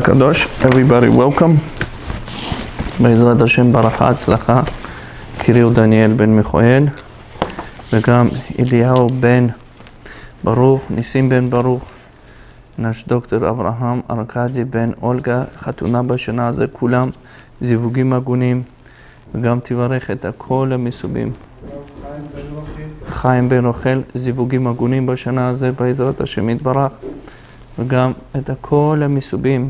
Kadosh. Everybody welcome. בעזרת השם ברכה הצלחה. קיריל דניאל בן מיכואל וגם אליהו בן ברוך, ניסים בן ברוך, נש דוקטור אברהם ארקדי בן אולגה, חתונה בשנה הזה, כולם זיווגים הגונים, וגם תברך את כל המסובים. חיים בן רוחל, זיווגים הגונים בשנה הזה, בעזרת השם יתברך, וגם את כל המסובים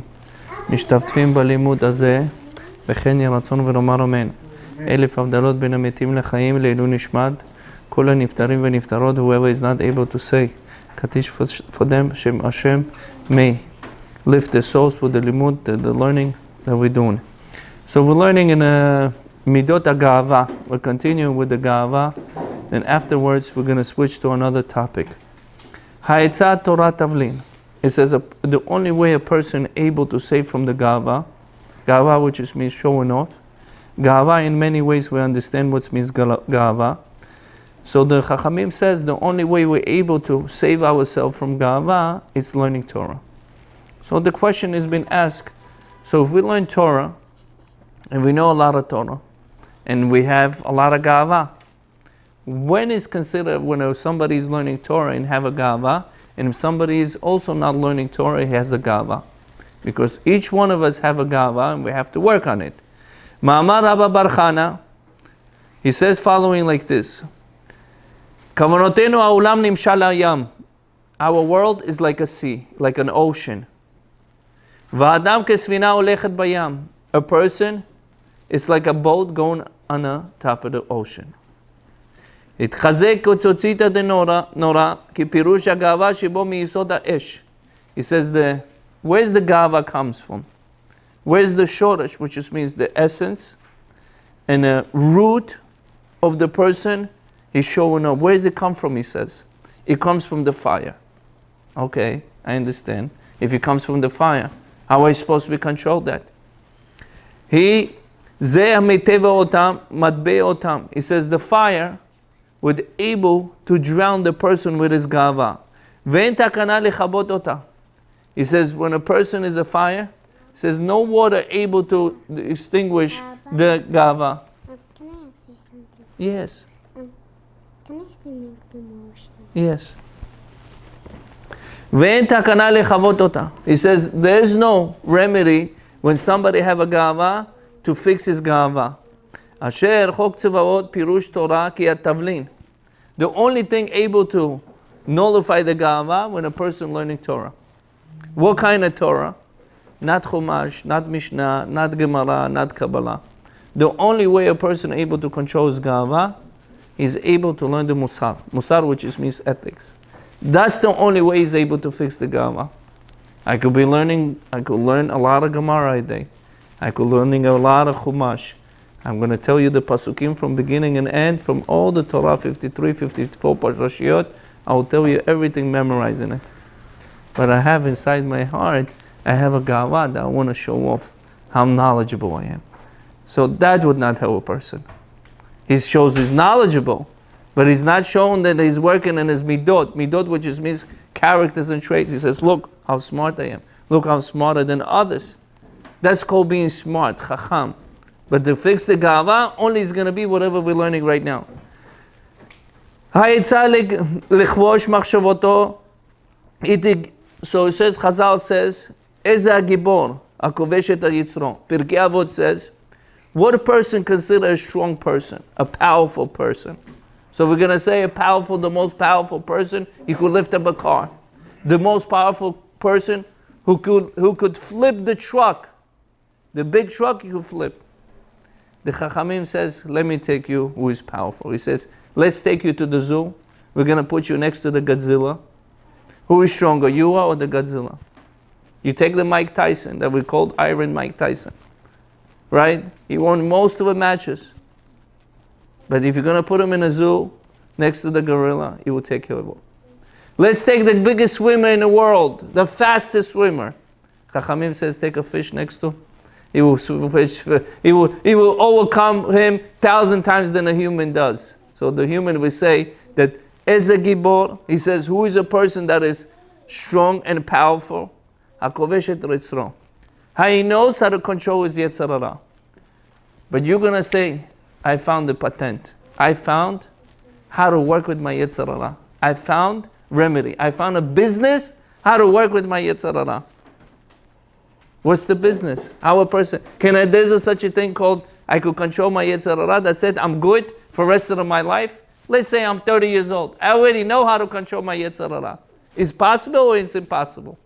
משתתפים בלימוד הזה, וכן יהי רצון ונאמר אמן. אלף הבדלות בין המתים לחיים לעילוי נשמת כל הנפטרים ונפטרות, whoever is not able to say Kaddish for them, Shem Hashem may lift their souls for the limud, the learning that we're doing. So we're learning in Midot HaGa'ava. We're continuing with the Ga'ava, and afterwards we're going to switch to another topic. Ha'etzah Torah Tavlin. It says the only way a person able to save from the Ga'ava, which just means showing off. Ga'ava, in many ways we understand what means Ga'ava. So the Chachamim says the only way we're able to save ourselves from Ga'ava is learning Torah. So the question has been asked, so if we learn Torah, and we know a lot of Torah, and we have a lot of Ga'ava, when is considered when somebody is learning Torah and have a Ga'ava, and if somebody is also not learning Torah, he has a Ga'ava? Because each one of us have a Ga'ava, and we have to work on it. Ma'amar Rabba Bar Chana, he says following like this. Kavanotenu ha'olam nimshal hayam. Our world is like a sea, like an ocean. Va'adam kesvina olechet bayam. A person is like a boat going on the top of the ocean. Itchazek kotzotzita de nora ki pirush ha'gava shebo miyisod ha'esh. He says where's the gava comes from? Where's the shoresh, which just means the essence and the root of the person? He's showing up. Where does it come from, he says? It comes from the fire. Okay, I understand. If it comes from the fire, how are you supposed to be controlled that? He says the fire was able to drown the person with his gava. He says when a person is a fire, he says no water able to extinguish the gava. Can I ask you something? Yes. Can I see next emotion? Yes. He says there is no remedy when somebody have a gava to fix his gava. The only thing able to nullify the gava when a person learning Torah. What kind of Torah? Not Chumash, not Mishnah, not Gemara, not Kabbalah. The only way a person able to control his gava is able to learn the Musar. Musar, which means ethics. That's the only way he's able to fix the gava. I could learn a lot of Gemara a day. I could learning a lot of Chumash. I'm going to tell you the Pasukim from beginning and end, from all the Torah 53, 54 Parashiyot. I will tell you everything memorizing it. But I have inside my heart, I have a gava that I want to show off how knowledgeable I am. So that would not help a person. He shows he's knowledgeable, but he's not showing that he's working in his midot. Midot, which just means characters and traits. He says, look how smart I am. Look how smarter than others. That's called being smart, chacham. But to fix the gava, only is going to be whatever we're learning right now. So it says, Chazal says, Eza gibor, akoveshet yitzro. Pirkei Avot says, what a person consider a strong person, a powerful person. So we're going to say the most powerful person, he could lift up a car. The most powerful person who could flip the truck. The big truck he could flip. The Chachamim says, let me take you who is powerful. He says, let's take you to the zoo. We're going to put you next to the Godzilla. Who is stronger, you or the Godzilla? You take the Mike Tyson that we called Iron Mike Tyson. Right? He won most of the matches. But if you're going to put him in a zoo next to the gorilla, he will take care of him. Let's take the biggest swimmer in the world, the fastest swimmer. Chachamim says take a fish next to him. He will overcome him 1,000 times than a human does. So the human will say that as a gibor, he says, who is a person that is strong and powerful? Hakovesh et ritzro. How he knows how to control his Yetzer Hara. But you're going to say, I found the patent. I found how to work with my Yetzer Hara. I found remedy. I found a business how to work with my Yetzer Hara. What's the business? How a person, there's such a thing called, I could control my Yetzer Hara, that's it, I'm good for the rest of my life? Let's say I'm 30 years old. I already know how to control my Yetzer Hara. Is possible or it's impossible?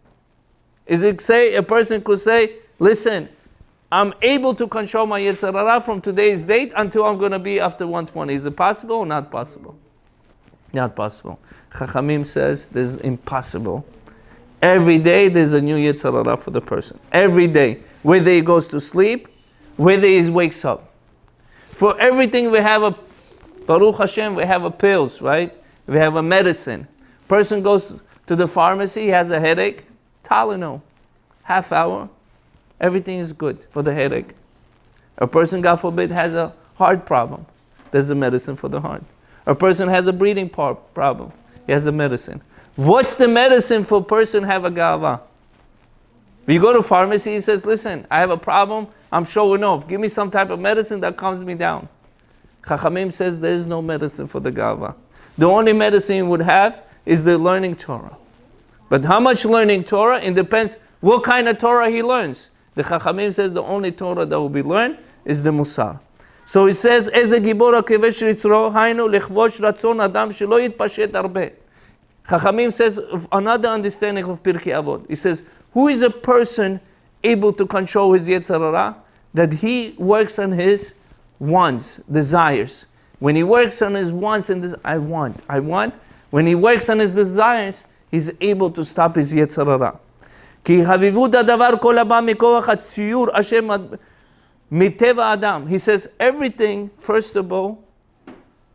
Is it say, a person could say, listen, I'm able to control my Yetzer Hara from today's date until I'm going to be after 120. Is it possible or not possible? Not possible. Chachamim says this is impossible. Every day there's a new Yetzer Hara for the person. Every day. Whether he goes to sleep, whether he wakes up. For everything we have a, Baruch Hashem, we have a pills, right? We have a medicine. Person goes to the pharmacy, he has a headache, Tylenol, half hour, everything is good for the headache. A person, God forbid, has a heart problem. There's a medicine for the heart. A person has a breathing problem. He has a medicine. What's the medicine for a person have a gava? When you go to pharmacy, he says, listen, I have a problem, I'm showing off. Give me some type of medicine that calms me down. Chachamim says there is no medicine for the gava. The only medicine you would have is the learning Torah. But how much learning Torah? It depends what kind of Torah he learns. The Chachamim says the only Torah that will be learned is the Musar. So it says, Eze gibor hakevesh ritzro, hainu lechvosh ratzon adam shelo yitpashet arbe. Chachamim says another understanding of Pirkei Avot. He says, who is a person able to control his Yetzer Hara? That he works on his wants, desires. When he works on his wants and I want. When he works on his desires, he's able to stop his Yetzer Hara. Ki havivut hadavar kol haba mikoach hatziyur asher miteva adam. He says everything, first of all,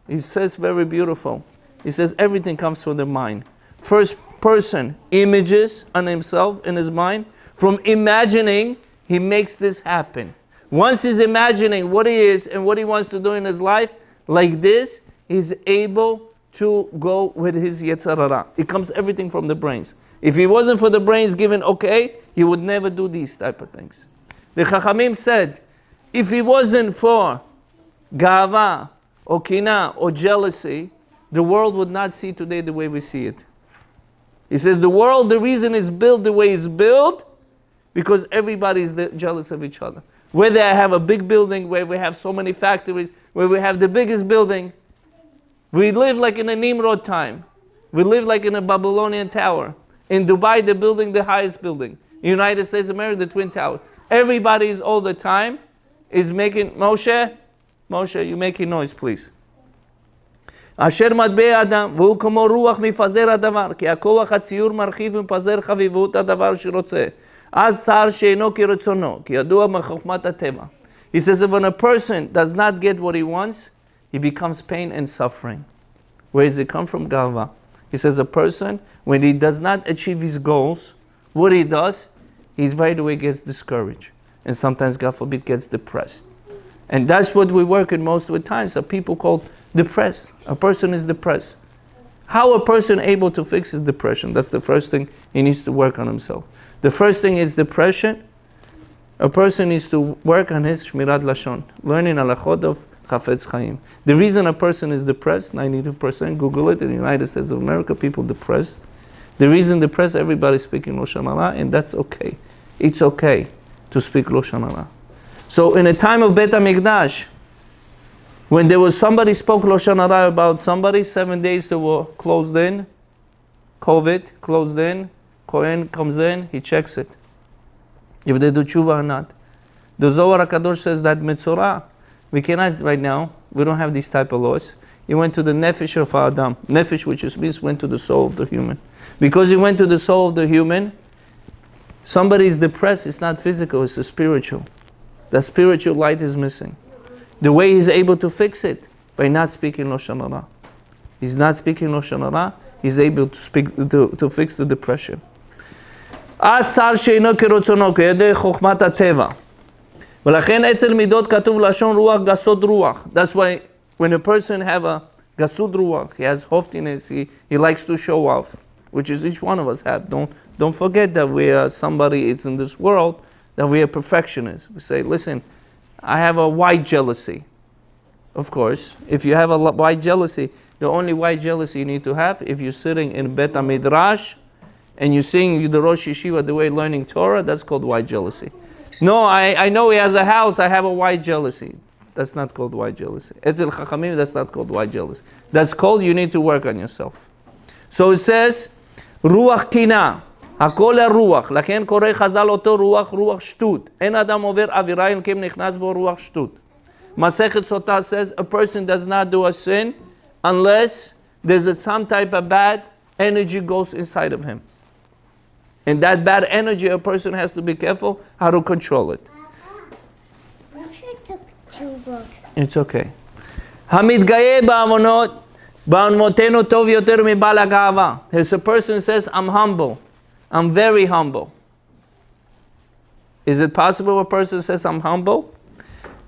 he says very beautiful. He says everything comes from the mind. First person, images on himself in his mind. From imagining, he makes this happen. Once he's imagining what he is and what he wants to do in his life, like this, he's able to go with his Yetzer Hara. It comes everything from the brains. If he wasn't for the brains given okay, he would never do these type of things. The Chachamim said, if he wasn't for Gava or Kina or jealousy, the world would not see today the way we see it. He says the world, the reason it's built the way it's built, because everybody is jealous of each other. Whether I have a big building, where we have so many factories, where we have the biggest building, we live like in a Nimrod time. We live like in a Babylonian tower. In Dubai, they're building the highest building. In the United States of America, the Twin Towers. Everybody is all the time is making, Moshe, you making noise, please. אשר מטבע אדם, והוא כמו רוח מפזר הדבר, כי הכוח הציור מרחיב ומפזר חביבות הדבר שרוצה. אז צער שאינו כרצונו, כי ידוע מחוכמת הטבע. He says that when a person does not get what he wants, he becomes pain and suffering. Where does it come from? Gava. He says a person, when he does not achieve his goals, what he does, he right away gets discouraged. And sometimes, God forbid, gets depressed. And that's what we work in most of the time. So people call depressed. A person is depressed. How a person able to fix his depression? That's the first thing he needs to work on himself. The first thing is depression. A person needs to work on his Shmirat Lashon, learning halachot of Chafetz Chaim. The reason a person is depressed, 92%, Google it, in the United States of America, people depressed. The reason depressed, everybody's speaking Lashon Hara, and that's okay. It's okay to speak Lashon Hara. So in a time of Bet HaMikdash, when there was somebody spoke Lashon Hara about somebody, 7 days they were closed in, COVID, closed in, Kohen comes in, he checks it. If they do tshuva or not. The Zohar HaKadosh says that Metzorah, we cannot right now, we don't have these type of laws. He went to the nefesh of Adam. Nefesh, which means went to the soul of the human. Because he went to the soul of the human, somebody is depressed, it's not physical, it's spiritual. The spiritual light is missing. The way he's able to fix it, by not speaking Lashon Hara. He's not speaking Lashon Hara, he's able to speak to fix the depression. אז צער שאינו כרצונו, כידי חוכמת הטבע. ולכן אצל מידות כתוב לשון רוח גסות רוח. That's why when a person have a gasut ruach, he has hoftiness, he likes to show off, which is each one of us have. Don't forget that we are somebody, it's in this world, that we are perfectionists. We say, listen, I have a white jealousy. Of course, if you have a white jealousy, the only white jealousy you need to have, if you're sitting in Bet HaMidrash and you're seeing the Rosh Yeshiva the way learning Torah, that's called white jealousy. No, I know he has a house, I have a white jealousy. That's not called white jealousy. Etzel Chachamim, that's not called white jealousy. That's called you need to work on yourself. So it says, Ruach Kina, Hakol HaRuach, לכן קורא חז"ל אותו רוח שטות. אין אדם עובר עבירה אם כן נכנס בו רוח שטות. Masechet Sotah says a person does not do a sin unless there's some type of bad energy goes inside of him. And that bad energy, a person has to be careful how to control it. I should have took 2 books. It's okay. המתגאה בעוונותינו טוב יותר מבעל הגאווה. As a person says, I'm humble. I'm very humble. Is it possible a person says, I'm humble?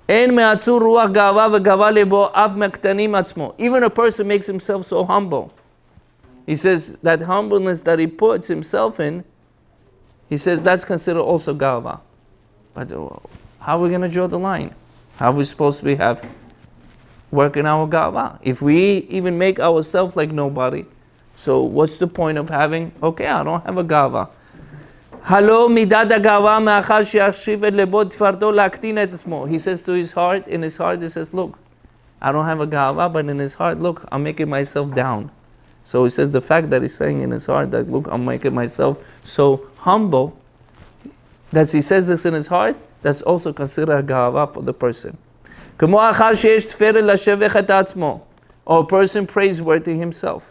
אין מעצור רוח גאווה וגאווה לבו אף מקטנים עצמו. Even a person makes himself so humble. He says that humbleness that he puts himself in, he says that's considered also gava. But how are we going to draw the line? How are we supposed to be working our gava? If we even make ourselves like nobody, so what's the point of having, okay, I don't have a gava. הלא מידת הגאווה מאחר שיחשיב את לבו תפארתו להקטין את עצמו. He says to his heart, in his heart he says, look, I don't have a gava, but in his heart, look, I'm making myself down. So he says the fact that he's saying in his heart that, look, I'm making myself so humble, that he says this in his heart, that's also considered a gava for the person. כמו אחר שיש תפארת לשבח את עצמו, or a person praiseworthy himself.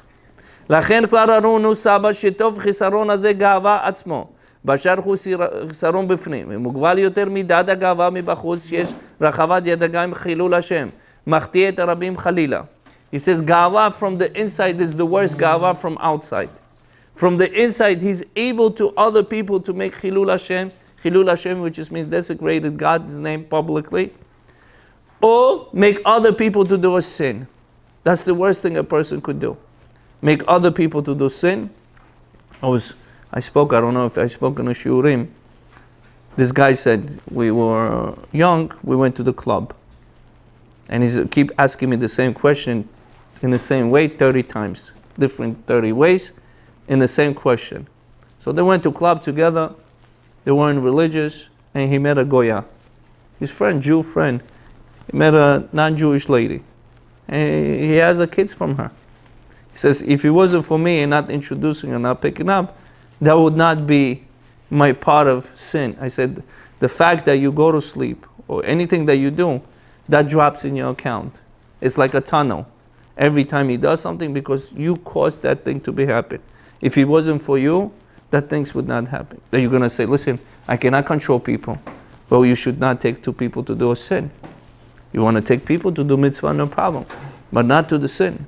לכן כבר הראונו סבא שטוב חיסרון הזה גאווה עצמו. בשאר הוא חיסרון בפנים, ומוגבל יותר מידת הגאווה מבחוץ, שיש רחבת ידיים חילול השם, מחטיא את הרבים חלילה. He says gava from the inside is the worst gava from outside. From the inside, he's able to other people to make chilul Hashem, which just means desecrated God's name publicly, or make other people to do a sin. That's the worst thing a person could do. Make other people to do sin. I don't know if I spoke in a shiurim. This guy said, we were young, we went to the club. And he's keep asking me the same question in the same way 30 times, different 30 ways, in the same question. So they went to club together, they weren't religious, and he met a Goya. His friend, Jew friend, he met a non-Jewish lady. And he has kids from her. He says, if it wasn't for me and not introducing and not picking up, that would not be my part of sin. I said, the fact that you go to sleep, or anything that you do, that drops in your account. It's like a tunnel. Every time he does something, because you caused that thing to be happen. If it wasn't for you, that things would not happen. Then you're going to say, listen, I cannot control people. Well, you should not take 2 people to do a sin. You want to take people to do mitzvah, no problem. But not to the sin.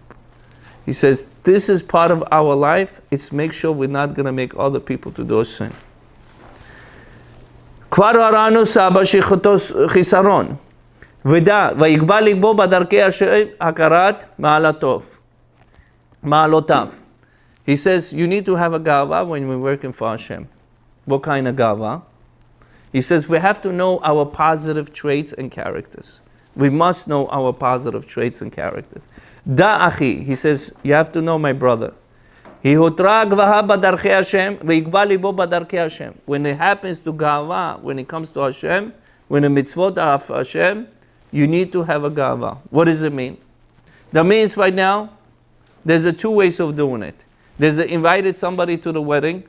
He says, this is part of our life. It's make sure we're not going to make other people to do a sin. כבר הראינו סבא שחטא חיסרון. ודע, ויקבע לגבו בדרכי השם הכרת מעלותיו. He says, you need to have a gava when we're working for Hashem. What kind of gava? He says, we have to know our positive traits and characters. We must know our positive traits and characters. Da achi, he says, you have to know my brother. Hihutра gvaha badarchei Hashem, veikba libo badarchei Hashem. When it happens to gava, when it comes to Hashem, when the mitzvot are of Hashem, you need to have a gava. What does it mean? That means right now, there's 2 ways of doing it. There's invited somebody to the wedding,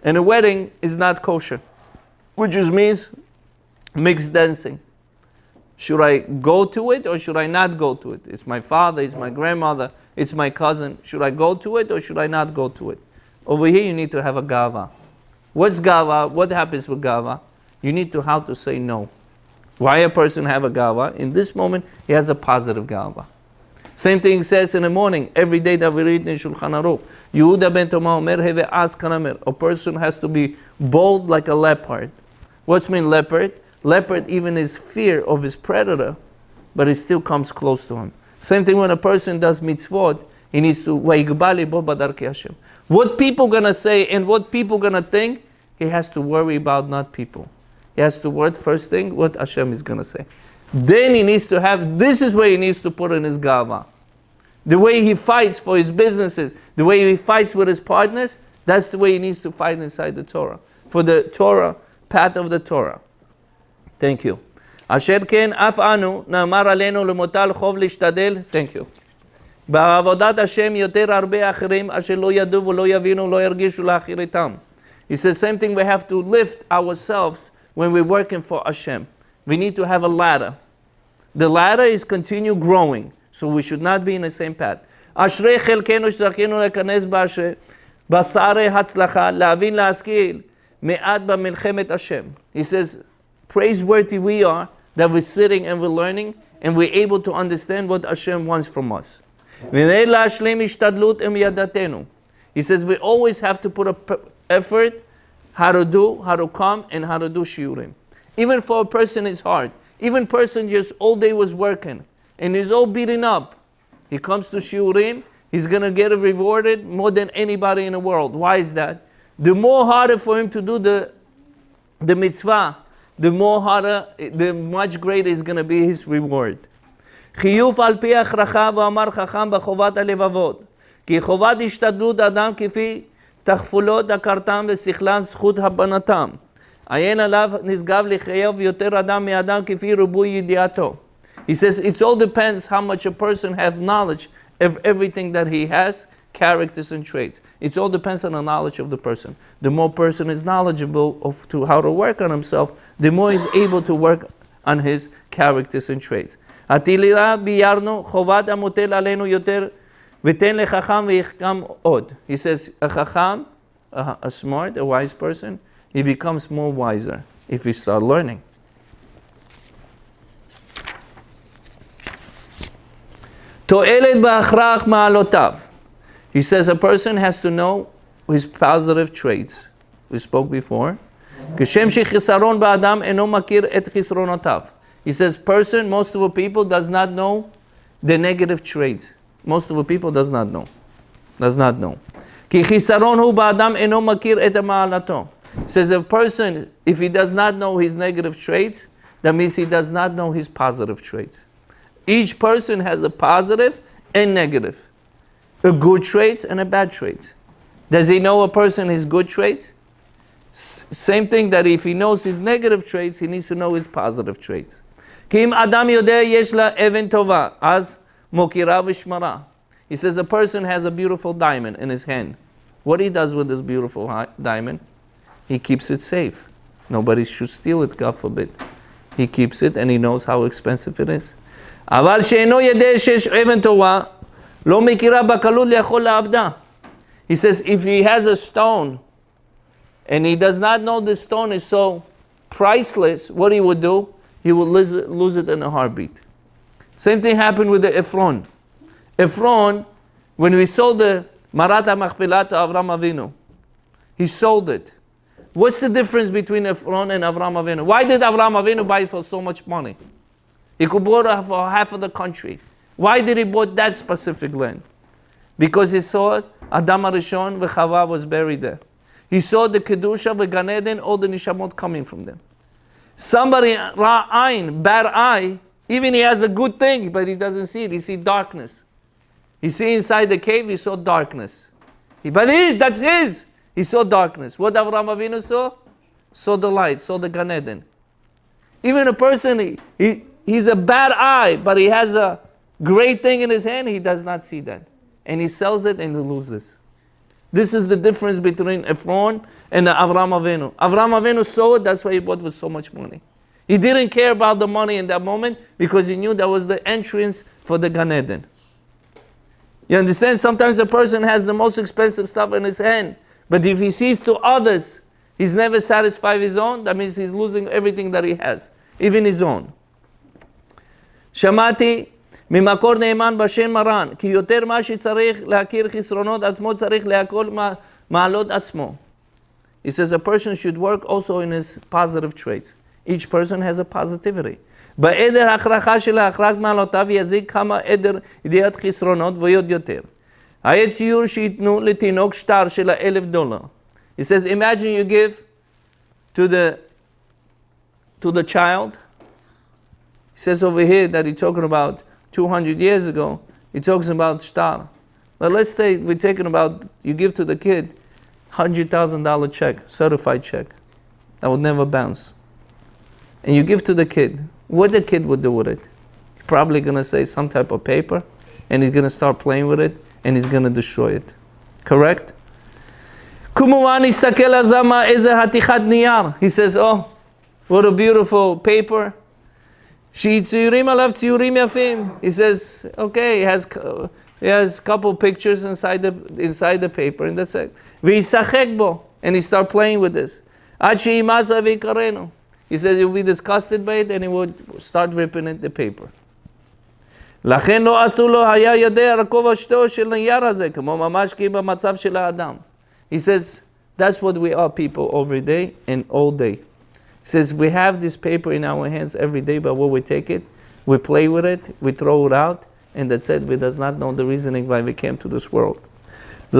and the wedding is not kosher, which just means mixed dancing. Should I go to it or should I not go to it? It's my father, it's my grandmother, it's my cousin. Should I go to it or should I not go to it? Over here you need to have a gava. What's gava? What happens with gava? You need to how to say no. Why a person have a gava? In this moment, he has a positive gava. Same thing says in the morning, every day that we read in Shulchan Aruch. Yehuda ben Tomah omer heve az kanamer. A person has to be bold like a leopard. What's mean leopard? Leopard even is fear of his predator, but it still comes close to him. Same thing when a person does mitzvot, he needs to vayikba libo badarkei Hashem. What people gonna say and what people gonna think, he has to worry about not people. he has to word first thing what Hashem is going to say. Then he needs to have, this is where he needs to put in his gava. The way he fights for his businesses, the way he fights with his partners, that's the way he needs to fight inside the Torah. For the Torah, path of the Torah. Thank you. אשר כן אף אנו נאמר עלינו למוטל חוב להשתדל. Thank you. בעבודת השם יותר הרבה אחרים אשר לא ידעו ולא יבינו ולא ירגישו לאחריתם. He says same thing, we have to lift ourselves when we're working for Hashem. We need to have a ladder. The ladder is continue growing, so we should not be in the same path. אשרי חלקנו שזכינו להיכנס בשערי הצלחה, להבין להשכיל מעט במלחמת השם. He says, praiseworthy we are that we're sitting and we're learning and we're able to understand what Hashem wants from us. ונראה להשלים השתדלות עם ידעתנו. He says we always have to put an effort how to do, how to come, and how to do shiurim. Even for a person it's hard. Even person just all day was working and he's all beaten up. He comes to shiurim, he's going to get rewarded more than anybody in the world. Why is that? The more harder for him to do the mitzvah, the more harder, the much greater is going to be his reward. חיוב על פי הכרחה ואמר חכם בחובת הלבבות. כי חובת השתדלות אדם כפי תכפולות הכרתם ושכלם זכות הבנתם. עיין עליו נשגב לחייב יותר אדם מאדם כפי ריבוי ידיעתו. He says it all depends how much a person has knowledge of everything that he has, characters and traits. It all depends on the knowledge of the person. The more person is knowledgeable of to how to work on himself, the more he's able to work on his characters and traits. התהילה ביארנו חובת המוטל עלינו יותר ותן לחכם ויחכם עוד. He says a chacham, a smart, a wise person, he becomes more wiser if he start learning. תועלת בהכרח מעלותיו. He says a person has to know his positive traits. We spoke before. כשם שחיסרון באדם אינו מכיר את חסרונותיו. He says person, most of the people does not know the negative traits. Most of the people does not know. כי חיסרון הוא באדם אינו מכיר את מעלתו. He says a person, if he does not know his negative traits, that means he does not know his positive traits. Each person has a positive and negative. A good traits and a bad traits. Does he know a person his good traits? Same thing that if he knows his negative traits, he needs to know his positive traits. כי אם אדם יודע יש לה אבן טובה, אז מוקירה ושמרה. He says a person has a beautiful diamond in his hand. What he does with this beautiful diamond? He keeps it safe. Nobody should steal it, God forbid. He keeps it and he knows how expensive it is. אבל שאינו יודע שיש אבן טובה, לא מכירה בקלות לאכול לעבדה. He says if he has a stone and he does not know the stone is so priceless, what he would do? He would lose it in a heartbeat. Same thing happened with the Ephron. Ephron, when we sold the Marat HaMachpelah to Avram Avinu, he sold it. What's the difference between Ephron and Avram Avinu? Why did Avram Avinu buy it for so much money? He could buy it for half of the country. Why did he buy that specific land? Because he saw Adam HaRishon v'Chava was buried there. He saw the Kedusha v'Gan Eden, all the Nishamot coming from them. Somebody, Ra'ain, bad eye, even he has a good thing, but he doesn't see it. He sees darkness. He sees inside the cave, he saw darkness. That's his. He saw darkness. What Avraham Avinu saw? Saw the light, saw the Gan Eden. Even a person, he's a bad eye, but he has a great thing in his hand, he does not see that. And he sells it and he loses. This is the difference between Ephron and Avraham Avinu. Avraham Avinu saw it, that's why he bought with so much money. He didn't care about the money in that moment because he knew that was the entrance for the Gan Eden. You understand? Sometimes a person has the most expensive stuff in his hand, but if he sees to others, he's never satisfied his own, that means he's losing everything that he has, even his own. שמעתי ממקור נאמן בשם מרן, כי יותר מה שצריך להכיר חסרונות עצמו צריך להכל מעלות עצמו. He says a person should work also in his positive traits. Each person has a positivity. בעדר הכרחה של ההכרח מעלותיו יזיק כמה עדר ידיעת חסרונות ועוד יותר. היה ציור שיתנו לתינוק שטר של $1,000. He says imagine you give to the to the child. He says over here that he's talking about 200 years ago. He talks about shtar. But let's say we're talking about you give to the kid $100,000 check, certified check, that would never bounce. And you give to the kid. What the kid would do with it? He's probably going to say some type of paper, and he's going to start playing with it, and he's going to destroy it. Correct? He says, oh, what a beautiful paper. He says, okay, he has a couple pictures inside the paper, and that's it. And he starts playing with this. He says he'll be disgusted by it, and he would start ripping at the paper. He says, that's what we are, people, every day and all day. He says, we have this paper in our hands every day, but when we take it, we play with it, we throw it out, and that's it. We does not know the reasoning why we came to this world. He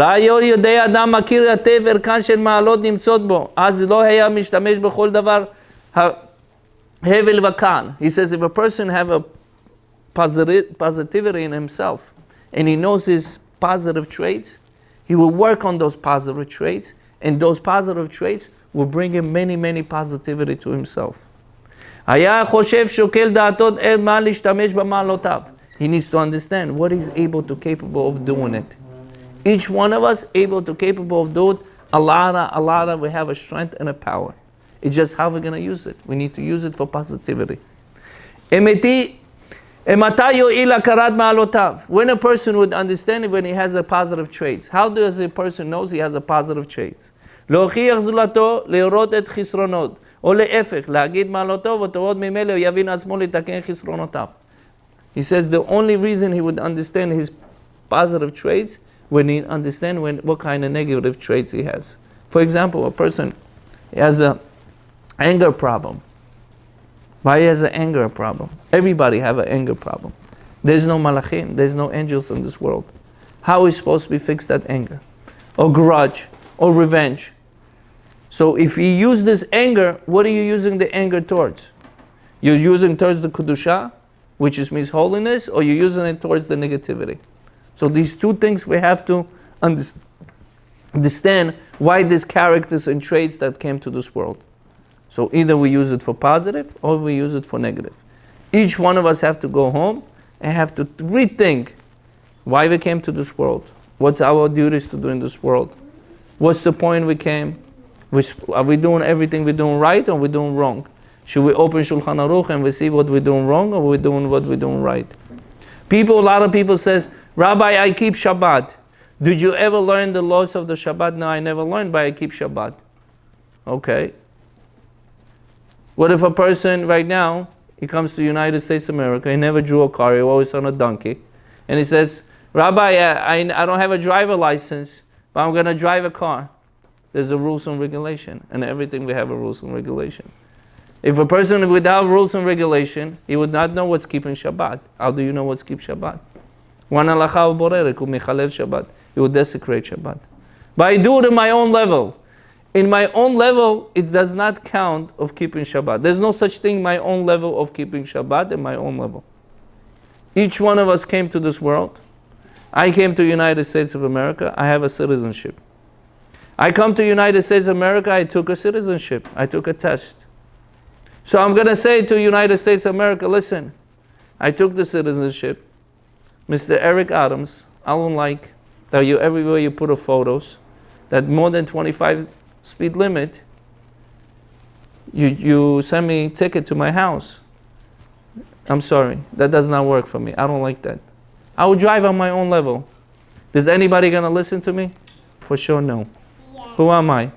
says, if a person have a positivity in himself, and he knows his positive traits, he will work on those positive traits, and those positive traits will bring him many, many positivity to himself. He needs to understand what he's capable of doing it. Each one of us capable of doing a lot. We have a strength and a power. It's just how we're going to use it. We need to use it for positivity. When a person would understand it, when he has a positive traits, how does a person knows he has a positive traits? He says the only reason he would understand his positive traits when he understands what kind of negative traits he has. For example, a person has an anger problem. Why he has an anger problem? Everybody have an anger problem. There's no malachim, there's no angels in this world. How is supposed to be fixed that anger? Or grudge, or revenge. So if you use this anger, what are you using the anger towards? You're using towards the kedusha, which means holiness, or you're using it towards the negativity. So these two things we have to understand why these characters and traits that came to this world. So either we use it for positive or we use it for negative. Each one of us have to go home and have to rethink why we came to this world. What's our duties to do in this world? What's the point we came? Are we doing everything we're doing right or we're doing wrong? Should we open Shulchan Aruch and we see what we're doing wrong or we're doing what we're doing right? A lot of people says, Rabbi, I keep Shabbat. Did you ever learn the laws of the Shabbat? No, I never learned, but I keep Shabbat. Okay. What if a person right now, he comes to the United States of America, he never drew a car, he always on a donkey, and he says, Rabbi, I don't have a driver license, but I'm going to drive a car. There's a rules and regulation, and everything we have a rules and regulation. If a person without rules and regulation, he would not know what's keeping Shabbat. How do you know what's keeping Shabbat? One halacha borerek umichalel Shabbat. He would desecrate Shabbat. But I do it in my own level. In my own level, it does not count of keeping Shabbat. There's no such thing my own level of keeping Shabbat in my own level. Each one of us came to this world. I came to the United States of America. I have a citizenship. I come to the United States of America. I took a citizenship. I took a test. So I'm going to say to the United States of America, listen, I took the citizenship. Mr. Eric Adams, I don't like that you everywhere you put a photos that more than 25 speed limit, you send me a ticket to my house. I'm sorry, that does not work for me. I don't like that. I will drive on my own level. Is anybody going to listen to me? For sure, no. Yeah. Who am I?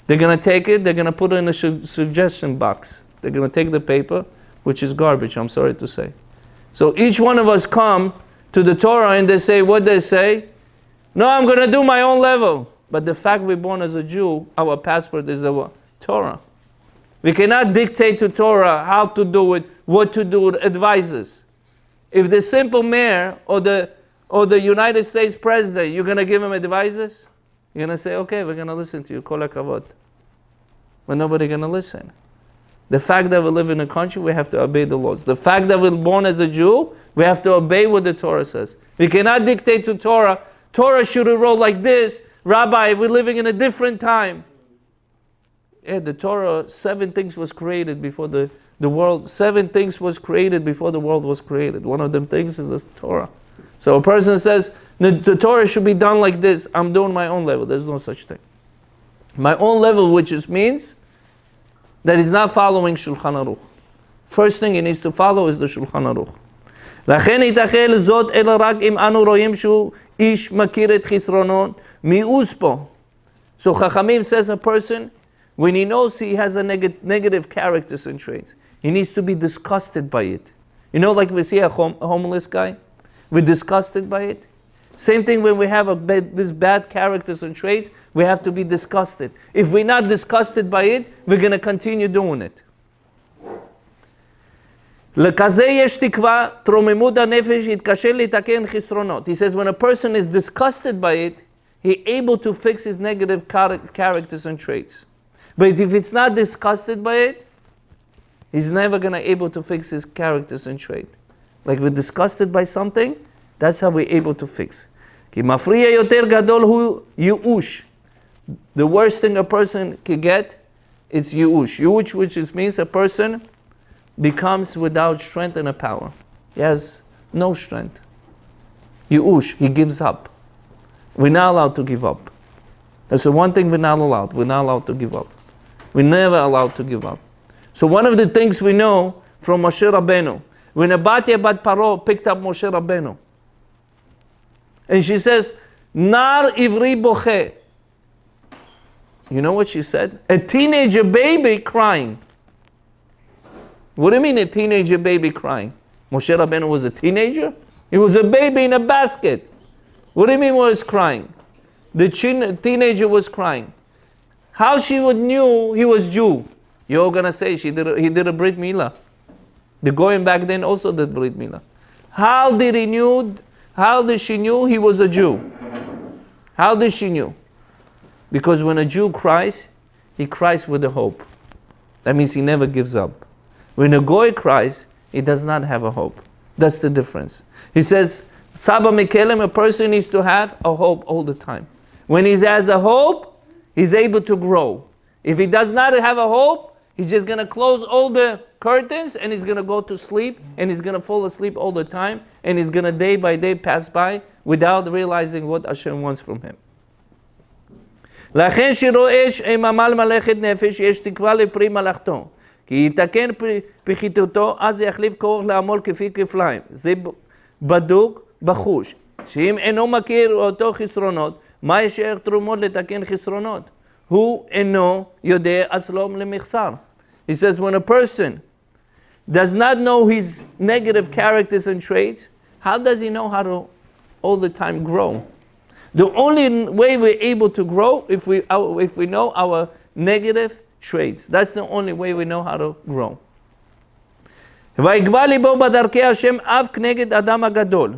They're going to take it, they're going to put it in a suggestion box. They're going to take the paper, which is garbage, I'm sorry to say. So each one of us come to the Torah and they say, what they say? No, I'm going to do my own level. But the fact we're born as a Jew, our passport is our Torah. We cannot dictate to Torah how to do it, what to do, advices. If the simple mayor or the United States president, you're going to give him advices? You're going to say, okay, we're going to listen to you, kol hakavod. But nobody's going to listen. The fact that we live in a country, we have to obey the laws. The fact that we're born as a Jew, we have to obey what the Torah says. We cannot dictate to Torah, Torah should have rolled like this. Rabbi, we're living in a different time. Yeah, the Torah, 7 things was created before the world. 7 things was created before the world was created. One of them things is the Torah. So a person says, the Torah should be done like this. I'm doing my own level. There's no such thing. My own level, which means that he's not following Shulchan Aruch. First thing he needs to follow is the Shulchan Aruch. לכן יתאכל זאת אלא רק אם אנו רואים שהוא איש מכיר את חסרונו מיאוס פה. So Chachamim says a person, when he knows he has a negative characters and traits, he needs to be disgusted by it. You know, like we see a homeless guy, we're disgusted by it. Same thing when we have this bad characters and traits, we have to be disgusted. If we're not disgusted by it, we're going to continue doing it. לכזה יש תקווה, תרוממות הנפש יתקשה לתקן חסרונות. He says when a person is disgusted by it, he's able to fix his negative characters and traits. But if it's not disgusted by it, he's never going to be able to fix his characters and traits. Like we're disgusted by something, that's how we're able to fix. כי מפריע יותר גדול הוא ייאוש. The worst thing a person can get is ייאוש. ייאוש, which means a person becomes without strength and a power. He has no strength. ייאוש, he gives up. We're not allowed to give up. That's the one thing we're not allowed. We're not allowed to give up. We're never allowed to give up. So one of the things we know from Moshe Rabbeinu, when Abatya bat Paro picked up Moshe Rabbeinu, and she says, Nar ivri boche. You know what she said? A teenager baby crying. What do you mean a teenager baby crying? Moshe Rabbeinu was a teenager? He was a baby in a basket. What do you mean he was crying? The teenager was crying. How she would knew he was Jew? You're going to say he did a Brit Milah. The Goyim back then also did Brit Milah. How did she knew he was a Jew? How did she knew? Because when a Jew cries, he cries with a hope. That means he never gives up. When a Goy cries, he does not have a hope. That's the difference. He says, Saba Mekelem, a person needs to have a hope all the time. When he has a hope, he's able to grow. If he does not have a hope, he's just going to close all the curtains and he's going to go to sleep and he's going to fall asleep all the time and he's going to day by day pass by without realizing what Hashem wants from him. לכן שרואה שעמל מלאכת נפש יש תקווה לפרי מלאכתו. כי יתקן פחיתותו, אז יחליף כוח לעמול כפי כפליים. זה בדוק בחוש. שאם אינו מכיר אותו חסרונות, מה ישאר תרומות לתקן חסרונות? הוא אינו יודע אצלו למחסר. He says when a person does not know his negative characters and traits, how does he know how to all the time grow? The only way we're able to grow if we know our negative traits. That's the only way we know how to grow. ויגבה ליבו בדרכי השם אף כנגד אדם הגדול.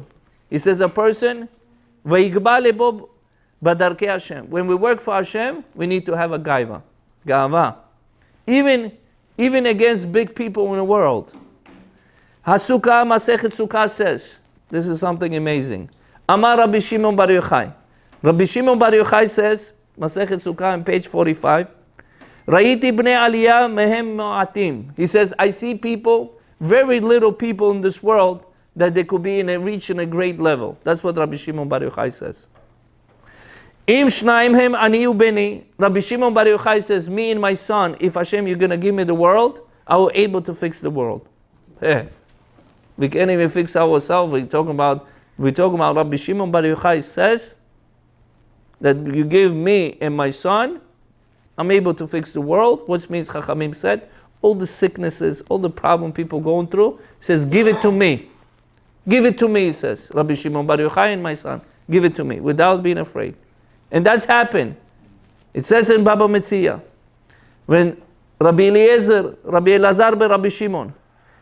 He says a person, ויגבה ליבו בדרכי השם. When we work for Hashem, we need to have a גאווה. Even against big people in the world. הסוכה, מסכת סוכה says, this is something amazing. אמר רבי שמעון בר יוחאי. Rabbi Shimon Bar Yochai says, Masechet Sukkah on page 45, ראיתי בני עלייה מהם מעטים. He says, I see people, very little people in this world, that they could be reaching a great level. That's what Rabbi Shimon Bar Yochai says. אם שניים הם אני ובני, Rabbi Shimon Bar Yochai says, me and my son, if Hashem, you're going to give me the world, I will be able to fix the world. We can't even fix ourselves. We're talking about Rabbi Shimon Bar Yochai says, that you give me and my son, I'm able to fix the world, which means Chachamim said, all the sicknesses, all the problem people going through, says, give it to me. Give it to me, he says, Rabbi Shimon Bar Yochai and my son, give it to me, without being afraid. And that's happened. It says in Baba Metzia, when Rabbi Elazar ben Rabbi Shimon,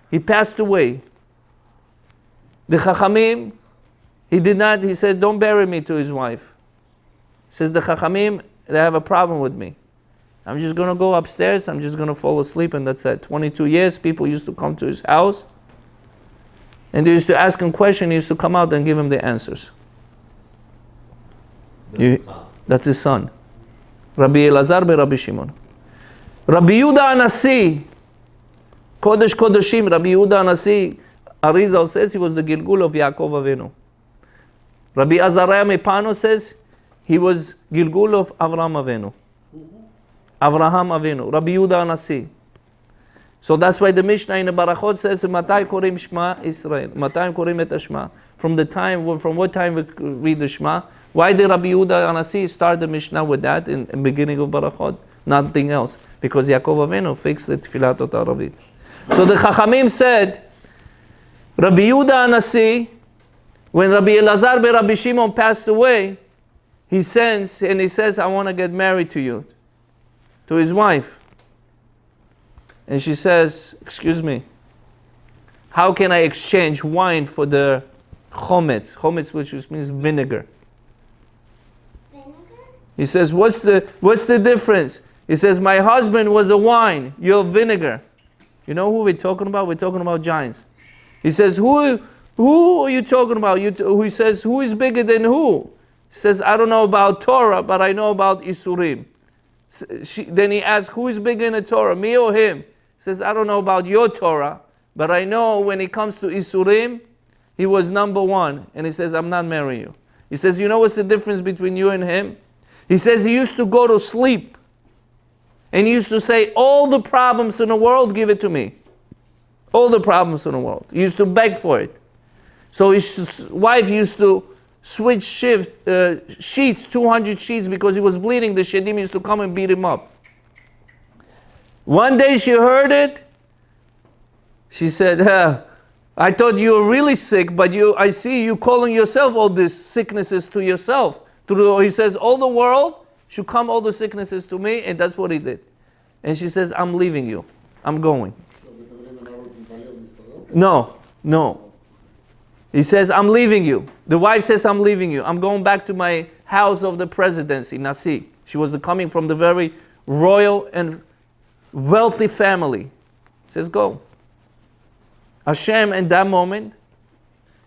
he passed away. The Chachamim, he said, don't bury me to his wife. Says the Chachamim, they have a problem with me. I'm just going to go upstairs, I'm just going to fall asleep, and that's it. 22 years, people used to come to his house, and they used to ask him questions, he used to come out and give him the answers. That's his son. Rabbi Elazar be Rabbi Shimon. Rabbi Yehuda Anasi, Kodesh Kodeshim, Rabbi Yehuda Anasi, Arizal says he was the Gilgul of Yaakov Avinu. Rabbi Azariah Mepano says he was Gilgul of Avraham Avinu. Avraham Avinu. Rabbi Yehuda Anasi. So that's why the Mishnah in the Barachot says, Matai Korim Shema Israel. Matai Korim et Shema. From what time we read the Shema? Why did Rabbi Yehuda Anasi start the Mishnah with that in the beginning of Barachot? Nothing else. Because Yaakov Avinu fixed the Tfilat Aravit. So the Chachamim said, Rabbi Yehuda Anasi, when Rabbi Elazar ben Rabbi Shimon passed away, he sends and he says, I want to get married to you, to his wife. And she says, excuse me, how can I exchange wine for the chometz? Chometz, which means vinegar. Vinegar? He says, what's the difference? He says, my husband was a wine, you're vinegar. You know who we're talking about? We're talking about giants. He says, who are you talking about? He says, who is bigger than who? He says, I don't know about Torah, but I know about Isurim. Then he asks, who is bigger in the Torah, me or him? He says, I don't know about your Torah, but I know when it comes to Isurim, he was number one. And he says, I'm not marrying you. He says, you know what's the difference between you and him? He says he used to go to sleep and he used to say, all the problems in the world, give it to me. All the problems in the world. He used to beg for it. So his wife used to switch sheets, 200 sheets, because he was bleeding. The Shedim used to come and beat him up. One day she heard it. She said, I thought you were really sick, but I see you calling yourself all these sicknesses to yourself. He says, all the world should come all the sicknesses to me, and that's what he did. And she says, I'm leaving you. I'm going. No. He says, I'm leaving you. The wife says, I'm leaving you. I'm going back to my house of the presidency, Nasi. She was coming from the very royal and wealthy family. He says, go. Hashem, in that moment,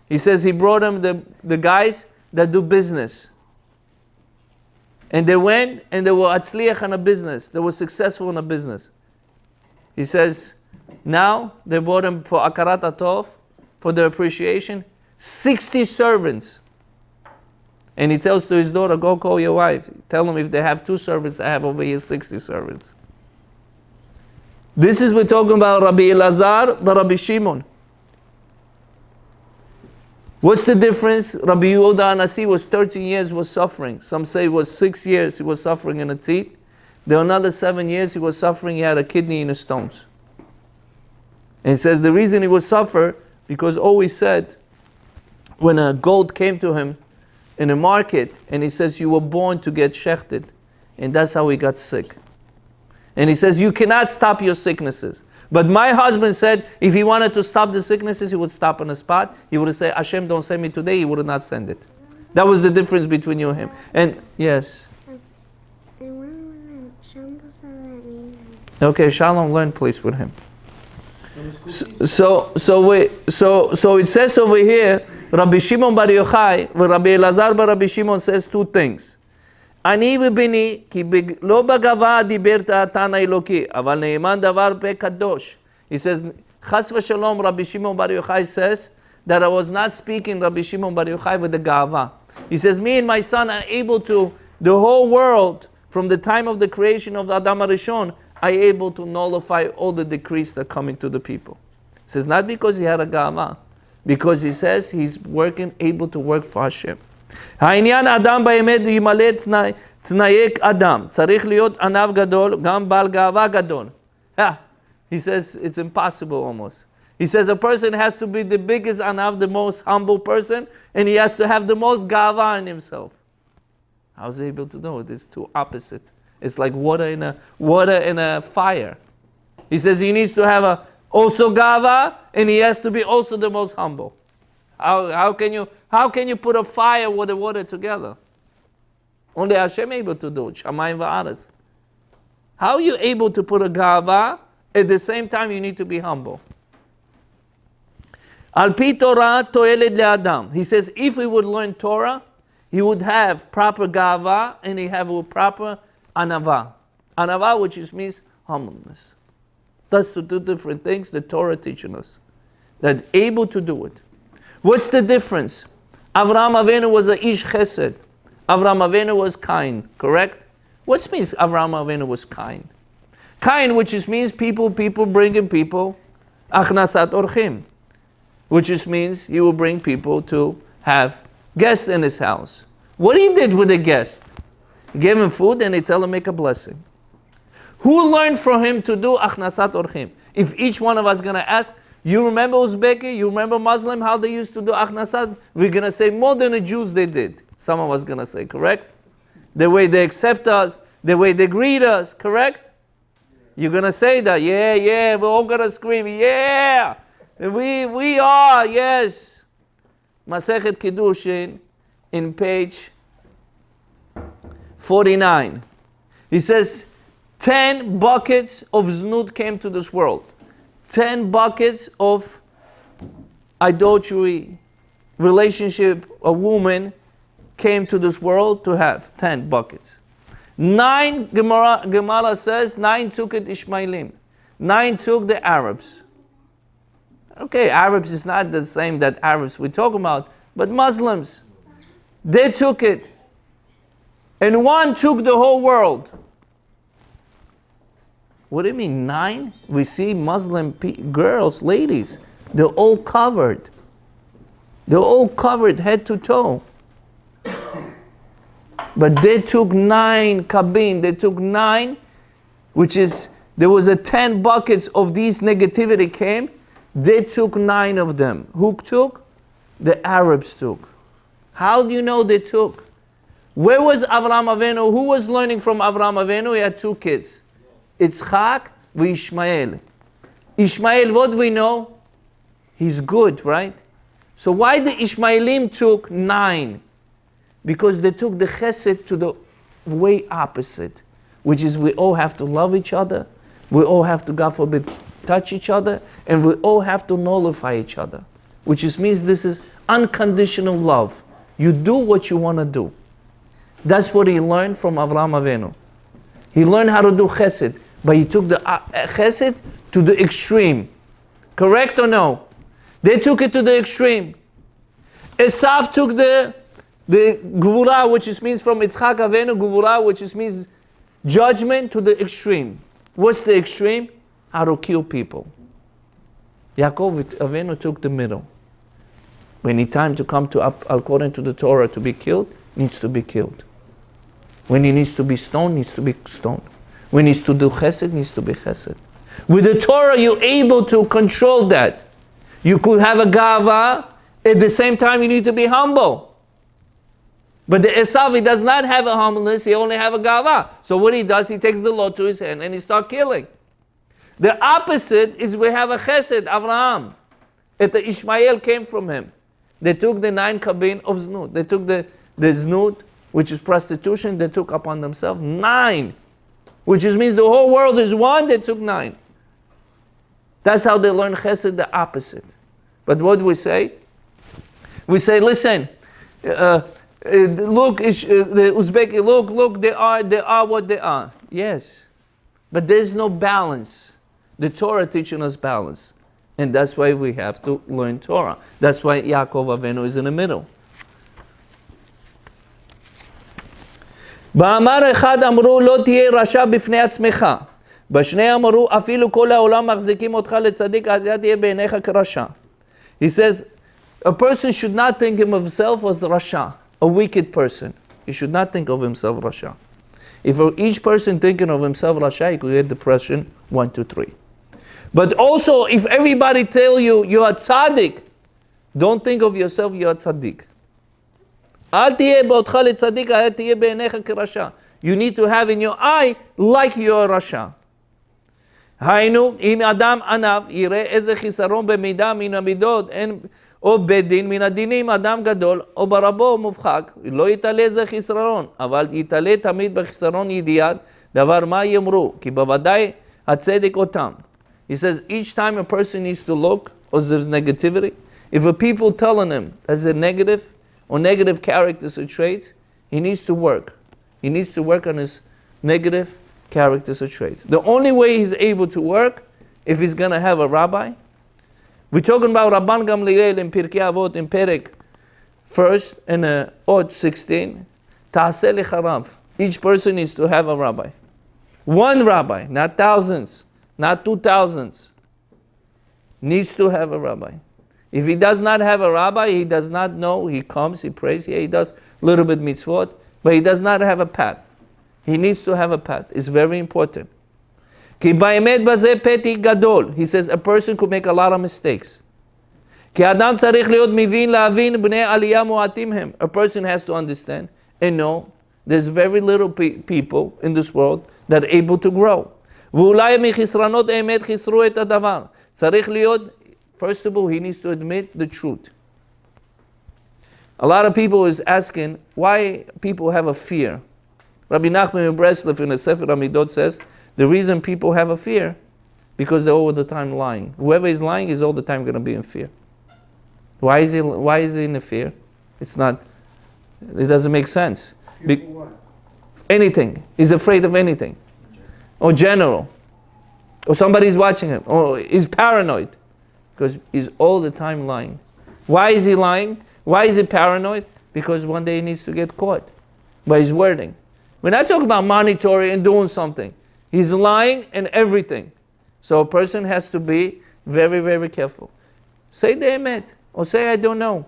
he says he brought him the guys that do business. And they went and they were atzliach in a business. They were successful in a business. He says, now they brought him for akarat atov, for their appreciation, 60 servants. And he tells to his daughter, go call your wife. Tell them if they have 2 servants, I have over here 60 servants. This is we're talking about Rabbi Elazar but Rabbi Shimon. What's the difference? Rabbi Yehuda Anasi was 13 years was suffering. Some say it was 6 years he was suffering in the teeth. There were another 7 years he was suffering, he had a kidney in his stones. And he says the reason he would suffer, because always said, when a goat came to him in a market, and he says, you were born to get shechted. And that's how he got sick. And he says, you cannot stop your sicknesses. But my husband said, if he wanted to stop the sicknesses, he would stop on the spot. He would say, Hashem, don't send me today. He would not send it. That was the difference between you and him. And yes. Okay, Shalom, learn please with him. So it says over here, Rabbi Shimon bar Yochai, Rabbi Elazar bar Rabbi Shimon says 2 things. אני ובני, כי לא בגאווה דיבר תעתן האלוקי, אבל נאמן דבר פה קדוש. He says, חס ושלום, Rabbi Shimon bar Yochai says that I was not speaking Rabbi Shimon bar Yochai with the ga'ava. He says, me and my son are able to, the whole world, from the time of the creation of the Adam HaRishon, are able to nullify all the decrees that come into the people. He says, not because he had a ga'ava, because he says he's able to work for Hashem. העניין אדם באמת ימלא תנאי אדם, צריך להיות ענב גדול, גם בעל גאווה גדול. He says it's impossible almost. He says a person has to be the biggest anav, the most humble person, and he has to have the most gava in himself. How's he able to do it? It's two opposites. It's like water in a fire. He says he needs to have also gava, and he has to be also the most humble. How can you put a fire with the water together? Only Hashem able to do it. Shamayim va'aretz. How are you able to put a gava at the same time you need to be humble? Al pi Torah toeled le'adam. He says if he would learn Torah, he would have proper gava and he have a proper anava. Anava, which means humbleness. That's the two different things the Torah teaches us. That able to do it. What's the difference? Avraham Avinu was a ish chesed. Avraham Avinu was kind, correct? What means Avraham Avinu was kind? Kind, which means people bringing people, achnasat orchim, which means he will bring people to have guests in his house. What he did with the guest? He gave him food and he tell him make a blessing. Who learned from him to do achnasat orchim? If each one of us going to ask, you remember Uzbeki, you remember Muslim, how they used to do achnasat? We're going to say more than the Jews they did. Some of us going to say, correct? The way they accept us, the way they greet us, correct? You're going to say that, yeah, we're all going to scream, yeah, we are, yes. Masechet Kiddushin in page 49. He says, 10 buckets of znut came to this world. 10 buckets of adultery, relationship, a woman came to this world to have 10 buckets. 9, Gemara says, 9 took it Ishmaelim. 9 took the Arabs. Okay, Arabs is not the same that Arabs we're talking about, but Muslims, they took it. And 1 took the whole world. What do you mean 9? We see Muslim girls, ladies, they're all covered. They're all covered head to toe. But they took 9 kabin, they took 9, which is, there was a 10 buckets of these negativity came. They took 9 of them. Who took? The Arabs took. How do you know they took? Where was Avraham Avinu? Who was learning from Avraham Avinu? He had 2 kids. Yitzchak and Ishmael. Ishmael, what do we know? He's good, right? So why the Ishmaelim took 9? Because they took the chesed to the way opposite, which is we all have to love each other, we all have to, God forbid, touch each other, and we all have to nullify each other, which means this is unconditional love. You do what you want to do. That's what he learned from Avraham Avinu. He learned how to do chesed, but he took the chesed to the extreme. Correct or no? They took it to the extreme. Esav took the gvura, which means from Yitzchak Avinu, gvura, which means judgment, to the extreme. What's the extreme? How to kill people. Yaakov Avinu took the middle. When it's time to come to, according to the Torah, to be killed, needs to be killed. When he needs to be stoned, needs to be stoned. When he needs to do chesed, needs to be chesed. With the Torah, you're able to control that. You could have a gava, at the same time you need to be humble. But the Esav, he does not have a humbleness, he only have a gava. So what he does, he takes the law to his hand and he starts killing. The opposite is we have a chesed, Avraham. The Ishmael came from him. They took the 9 kabin of znut. They took the znut, which is prostitution, they took upon themselves 9. Which means the whole world is 1, they took 9. That's how they learn chesed, the opposite. But what do we say? We say, listen, look, the Uzbek, look, they are what they are. Yes, but there's no balance. The Torah teaching us balance. And that's why we have to learn Torah. That's why Yaakov Avinu is in the middle. באמר אחד אמרו לא תהיה רשע בפני עצמך. בשני אמרו אפילו כל העולם מחזיקים אותך לצדיק, אתה תהיה בעיניך כרשע. He says, a person should not think of himself as rasha, a wicked person. He should not think of himself rasha. If each person thinking of himself rasha, he could get depression 1, 2, 3. But also, if everybody tell you you are tzaddik, don't think of yourself you are tzaddik. אל תהיה באותך לצדיק, אל תהיה בעיניך כרשע. You need to have in your eye like you are רשע. היינו, אם אדם ענב, יראה איזה חיסרון במידה מן המידות, או בדין מן הדינים, אדם גדול, או ברבו מובחק, לא יתעלה איזה חיסרון, אבל יתעלה תמיד בחיסרון ידיעת, דבר מה יאמרו, כי בוודאי הצדק אותם. He says, each time a person needs to look, or there's negativity, if a people telling him there's a negative or negative characters or traits, he needs to work. He needs to work on his negative characters or traits. The only way he's able to work, if he's going to have a rabbi, we're talking about Rabban Gamliel in Pirkei Avot in Perek, first in Ot 16, Ta'aseh Lecharav. Each person needs to have a rabbi. One rabbi, not thousands, not 2,000s, needs to have a rabbi. If he does not have a rabbi, he does not know, he comes, he prays, he does a little bit mitzvot, but he does not have a path. He needs to have a path. It's very important. Ki ba'emet bazeh peti gadol. He says a person could make a lot of mistakes. Ki adam tzarich liot mivin la'avin bnei aliyah mu'atim hem. A person has to understand and know there's very little people in this world that are able to grow. V'ulai michisranot emet chisru et hadavar. Tzarich liot, first of all, he needs to admit the truth. A lot of people is asking why people have a fear. Rabbi Nachman Breslev in the Sefer Amidot says, the reason people have a fear, because they're all the time lying. Whoever is lying is all the time going to be in fear. Why is he in the fear? It doesn't make sense. Anything. He's afraid of anything. Or general. Or somebody's watching him. Or he's paranoid. Because he's all the time lying. Why is he lying? Why is he paranoid? Because one day he needs to get caught by his wording. We're not talking about monitoring and doing something. He's lying and everything. So a person has to be very, very careful. Say the emet, or say I don't know.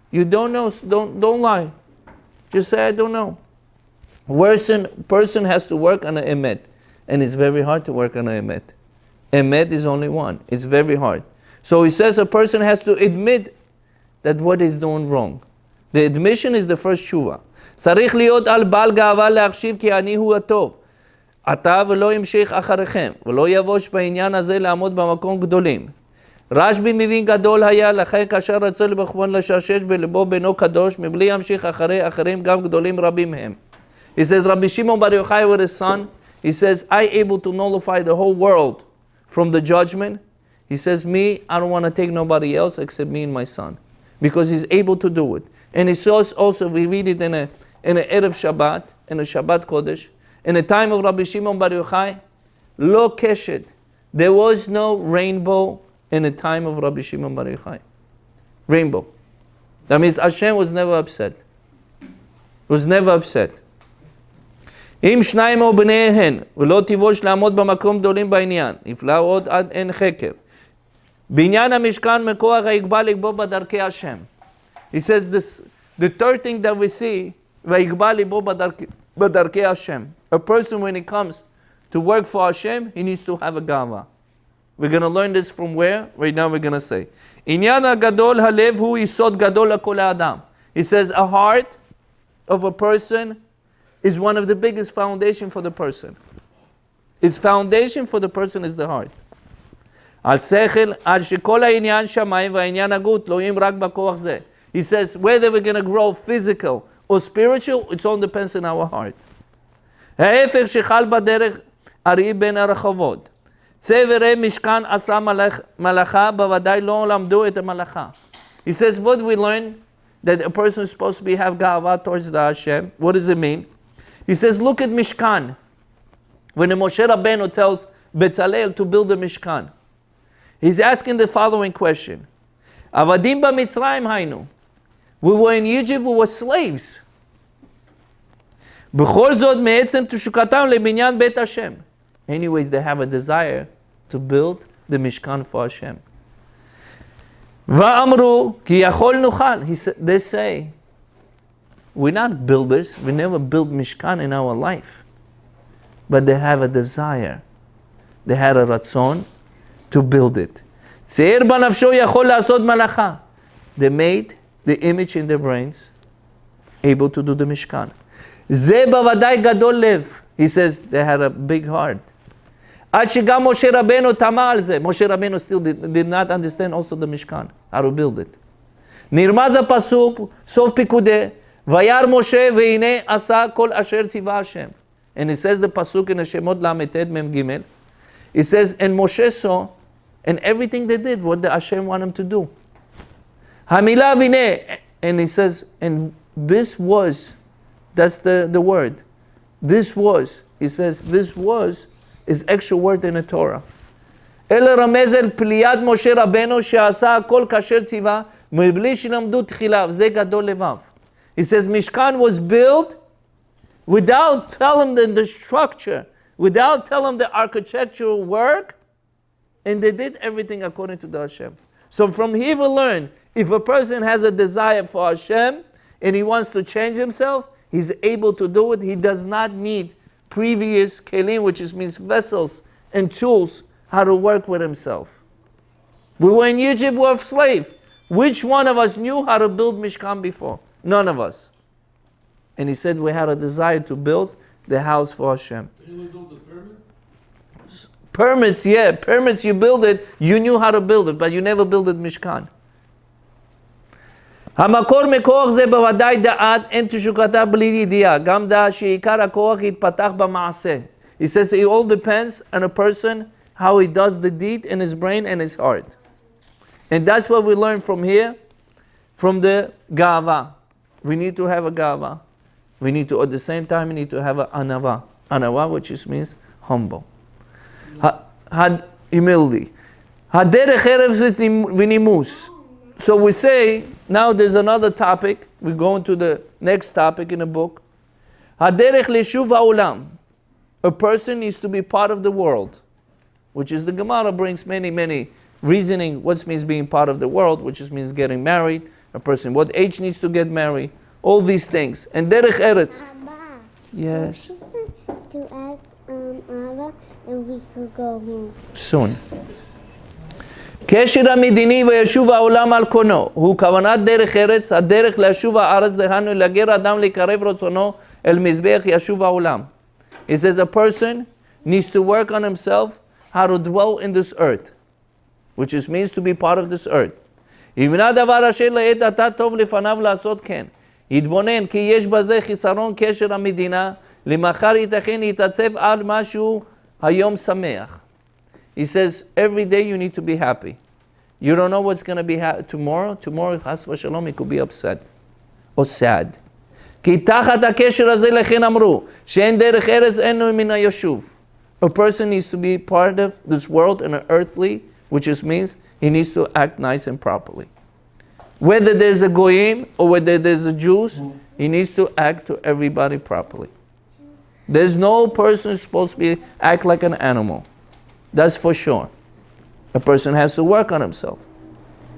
You don't know, so don't lie. Just say I don't know. Person has to work on an emet, and it's very hard to work on an emet. Emet is only one. It's very hard. So he says a person has to admit that what he's doing wrong. The admission is the first tshuva. צריך להיות על בעל גאווה להחשיב כי אני הוא הטוב. אתה ולא ימשיך אחריכם, ולא יבוש בעניין הזה לעמוד במקום גדולים. רשב"י מבין גדול היה, לכן כאשר רצה לבחון לשרשש בלבו בנו קדוש, מבלי ימשיך אחרי אחרים גם גדולים רבים הם. He says, Rabbi Shimon Bar Yochai with his son, he says, I able to nullify the whole world from the judgment. He says, me, I don't want to take nobody else except me and my son. Because he's able to do it. And he says also, we read it in a Erev Shabbat, in a Shabbat Kodesh, in the time of Rabbi Shimon Bar Yochai, lo keshet. There was no rainbow in the time of Rabbi Shimon Bar Yochai. Rainbow. That means Hashem was never upset. Was never upset. אם שניים או בניהן, ולא תיבוש לעמוד במקום גדולים בעניין, נפלא עוד עד אין חקר. בעניין המשכן מכוח היגבה לגבור בדרכי השם. He says this, the third thing that we see, ויגבה לגבור בדרכי השם. A person when he comes to work for Hashem, he needs to have a gava. We're going to learn this from where? Right now we're going to say. עניין הגדול הלב הוא יסוד גדול לכל האדם. He says a heart of a person is one of the biggest foundation for the person. Its foundation for the person is the heart. על שכל, על שכל העניין שמיים והעניין הגות תלויים רק בכוח זה. He says whether we're going to grow physical or spiritual, it all depends on our heart. ההפך שחל בדרך ארי בין הרחובות. צא וראה משכן עשה מלאכה, בוודאי לא למדו את המלאכה. He says what we learn, that a person is supposed to have gava towards the Hashem. What does it mean? He says, look at Mishkan. When the Moshe Rabbeinu tells Betzalel to build a Mishkan, he's asking the following question. Avadim b'Mitzrayim haynu. We were in Egypt, we were slaves. B'chol zot me'etzem teshukatam lebinyan bet Hashem. Anyways, they have a desire to build the Mishkan for Hashem. Va'amru ki yachol nuchal. They say, we're not builders. We never built Mishkan in our life. But they have a desire. They had a ratzon to build it. Seir banafsho yachol la'asod malacha. They made the image in their brains able to do the Mishkan. Ze bavadai gadol lev. He says they had a big heart. Ad shegam Moshe Rabbeinu tama al ze. Moshe Rabbeinu still did not understand also the Mishkan, how to build it. Nirmaz pasuk sof pikudeh. Vayar Moshe ve'ine asa kol asher tiva Hashem. And it says the pasuk in Shemot Lameted Mem Gimel. It says, and Moshe saw, and everything they did, what the Hashem wanted him to do. Hamila vine, and he says, and this was, that's the word. This was, he says, this was is extra word in the Torah. אל רמז אל פליאת משה רבנו שעשה הכל כאשר ציווה מבלי שלמדו תחילה, וזה גדול לבב. He says, Mishkan was built without telling them the structure, without telling them the architectural work, and they did everything according to the Hashem. So from here we learn, if a person has a desire for Hashem, and he wants to change himself, he's able to do it. He does not need previous kelim, which means vessels and tools, how to work with himself. We were in Egypt, we were slaves. Which one of us knew how to build Mishkan before? None of us. And he said we had a desire to build the house for Hashem. Anyone build the pyramids? Permits, yeah, permits, you build it, you knew how to build it, but you never built it Mishkan. המקור מכוח זה בוודאי דעת אין תשוקתה בלי ידיעה, גם דעת שעיקר הכוח יתפתח במעשה. He says it all depends on a person, how he does the deed in his brain and his heart. And that's what we learn from here, from the gava. We need to have a gava. We need to, at the same time, we need to have a anava. Anava, which means humble. Humility. Haderech erev v'nimus. So we say, now there's another topic. We go into the next topic in the book. Haderech leshuv ha'olam. A person needs to be part of the world, which is the Gemara brings many reasoning what means being part of the world, which means getting married. A person, what age needs to get married, all these things. And derech eretz. Abba, Yes. to ask Abba, and we could go home. Soon. קשר המדיני וישוב העולם על קונו הוא כוונת דרך ארץ, הדרך לישוב הארץ דהיינו לגר אדם לקרב רצונו אל מזבח ישוב העולם. It says a person needs to work on himself how to dwell in this earth, which means to be part of this earth. יבנה דבר אשר לעת עתה טוב לפניו לעשות כן. יתבונן כי יש בזה חיסרון קשר המדינה, למחר ייתכן יתעצב עד משהו היום שמח. He says, every day you need to be happy. You don't know what's going to be tomorrow. Tomorrow, chas v'shalom, you could be upset or sad. כי תחת הקשר הזה לכן אמרו, שאין דרך ארץ אינו מן הישוב. A person needs to be part of this world in an earthly, which means he needs to act nice and properly. Whether there's a goyim or whether there's a Jews, he needs to act to everybody properly. There's no person supposed to act like an animal. That's for sure. A person has to work on himself,